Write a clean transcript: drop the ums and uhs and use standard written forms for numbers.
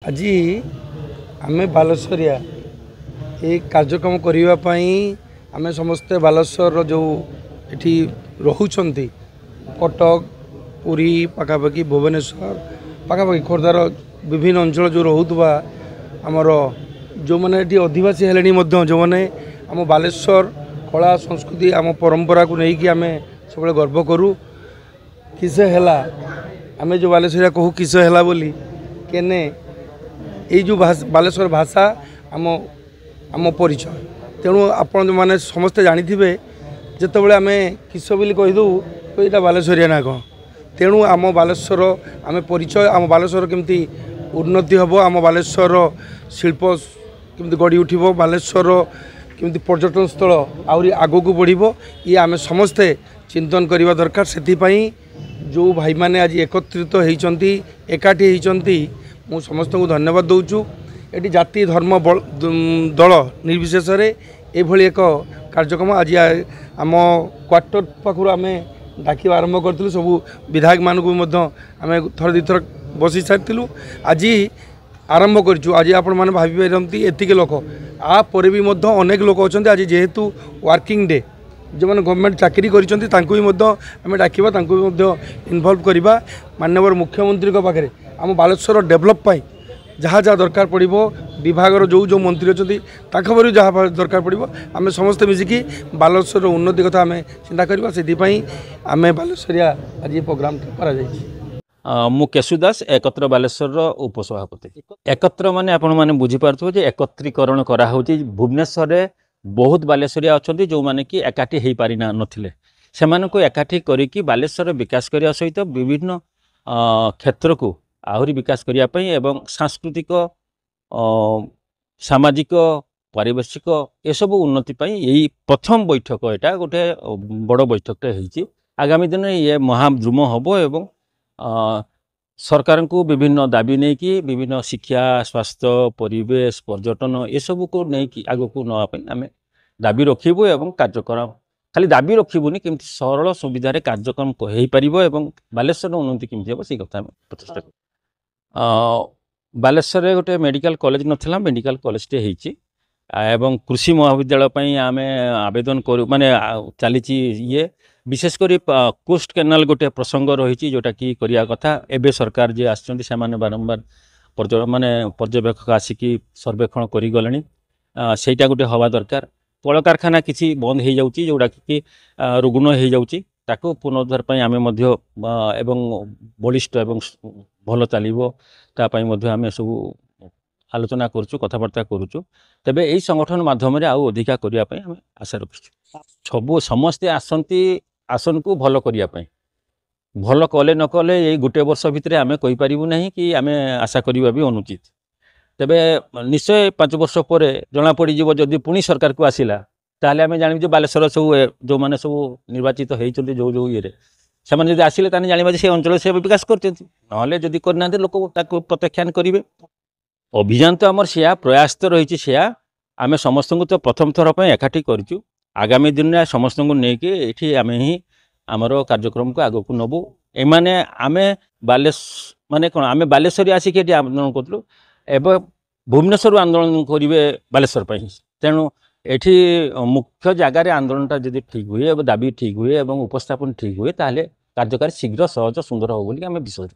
आज आम बालेश्वरिया ये कार्यक्रम करने आम समस्ते बालेश्वर जो ये रोचंती कटक पुरी पखापाखि भुवनेश्वर पखापाखि खोर्धार विभिन्न अंचल जो रोबा आमर जो मैंने अधिवासी हेले जो मैंने आम बालेश्वर कला संस्कृति आम परंपरा को लेकिन आम सब गर्व करूँ किसे है आम जो बालेश्वरिया कहूँ किसे है बोली केने ये जो बालेश्वर भाषा आम आम परिचय तेणु आपण जो मैंने समस्ते जानी जिते आम किस बोली कहीदू तो यहाँ बालेश्वरिया ना कौन तेणु आम बालेश्वर आम परिचय आम बालेश्वर केमती उन्नति हम आम बालेश्वर शिल्प केमती गढ़ी उठब बालेश्वर केमती पर्यटन स्थल आहरी आग को बढ़ ये आम समस्ते चिंतन करने दरकार से जो भाई मैंने आज एकत्रित होती एकाठी होती मु समस्त को धन्यवाद दूचु ये जाति धर्म दल निर्विशेष एभली एक कार्यक्रम आज आम क्वार्टर पाखु आम डाक आरंभ करूँ सब विधायक मानक आम थर दी थर बसी सारी आज आरंभ करूँ आज आपण मैंने भाई एतिक लोक आपर भी अनेक लोक अच्छा आज जेहेतु वर्किंग डे जो मैंने गवर्नमेंट चाकरी करें डाकिबा इनवल्व करवा माननीय मुख्यमंत्री पाखे आम बालेश्वर डेभलप जहाँ जहाँ दरकार पड़ो विभाग जो जो मंत्री अच्छा पर जहाँ दरकार पड़ो आम समस्ते मिसिकी बालेश्वर उन्नति कथा आम चिंता करवा से आम बालेश्वरिया आज ये प्रोग्राम मु केशुदास एकत्र बालेश्वर उपसभापति एकत्र माने आपण माने बुझी पारथो जे एकत्रीकरण करा होती भुवनेश्वर रे बहुत बालेश्वरिया अच्छा जो मैंने कि एकाठी हो पारि नथिले सेमान को एकाठी करिकी बालेश्वर विकास करने सहित विभिन्न क्षेत्र को आहरी विकास करने एवं सांस्कृतिक सामाजिक पारिवेशिक ये सब उन्नति यही प्रथम बैठक यहाँ गोटे बड़ बैठकटे होती आगामी दिन ये महाद्रुम हम एवं सरकार को विभिन्न दाबी नहीं कि विभिन्न शिक्षा स्वास्थ्य परिवेश पर्यटन ये सब को नहीं आग को नापी आम दाबी रखू एवं कार्यक्रम खाली दाबी रखुनि केमती सरल सुविधा कार्यक्रम हो पार बालेश्वर उन्नति केमती हम से कथा प्रचेषा कर बालेश्वर गोटे मेडिकल कॉलेज नाला मेडिकल कॉलेजटे होती एवं कृषि महाविद्यालय आम आवेदन कर माने चली ये विशेषकर कोस्ट कैनाल गोटे प्रसंग रही जोटा कि करिया कथा एबे सरकार जे आछंती से माने बारंबार माने पर्यवेक्षक आसिकी सर्वेक्षण करी गलेनी सेटा गोटे हवा दरकार कल कारखाना किसी बंद हो जाउची जोटा कि रुग्ण हो जाउची ताको पुनरुद्धार पई आमे मध्य एवं बलिष्ठ एवं भल चलिबो ता पई मध्य आमे सब आलोचना करूँ कथबार्ता करूँ तेबे एई संगठन माध्यम आउ अधिका करिया पई आमे आशा रखिछु सब समस्ते आसंती आसन को भल करने भल कले न कले ये गोटे वर्ष भितर आम कहीपरू ना कि आम आशा करवा भी अनुचित तेबे निश्चय 5 वर्ष पर जना पड़ जदि पुणी सरकार को आसला ताले आम जान बालेश्वर सब जो मैंने सब निर्वाचित होती जो जो ये से आसिले जाना से अंचल से विकास करना जदि करना लोक प्रत्याख्यान करेंगे अभियान तो आमर से प्रयास तो रही से आम समस्त को तो प्रथम थर पर एकाठी करूँ आगामी दिन में समस्त को लेकिन ये आम ही आमर कार्यक्रम को आग को नबू एमाने आमे माने कौन आम बालेश्वरी आसिक आंदोलन करूँ एवं भुवनेश्वर आंदोलन करेंगे बालेश्वर तेणु एठी मुख्य जगार आंदोलन जब ठीक हुए दाबी ठीक हुए उपस्थापन ठीक हुए ताले कार्यकारी शीघ्र सहज सुंदर हो बोली आम विश्वास